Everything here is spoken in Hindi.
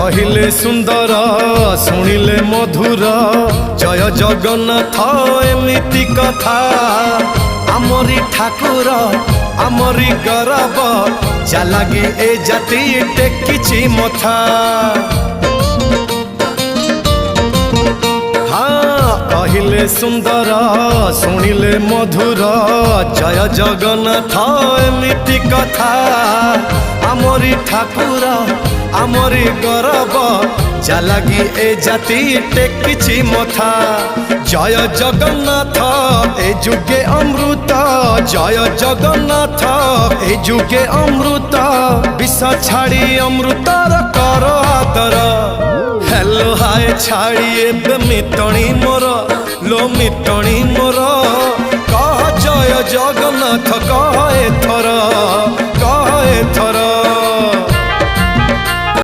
कहिले सुंदर शुणिले मधुर जय जगन्नाथ एमिति कथा आमरी ठाकुर आमरी गौरव जालागी ए जाति टेकिछि मथा। हाँ कहिले सुंदर शुणिले मधुर जय जगन्नाथ एमिति कथा आमरी ठाकुर आमरी गौरव जालागी ए जाति टेकिछि मथा। जय जगन्नाथ ए जुगे अमृत जय जगन्नाथ ए जुगे अमृत विष छाड़ी अमृतर कर आदर। हेलो हाय छाड़ी एबे मिटणी मोर लो मिटणी मोर कह जय जगन्नाथ कह एथर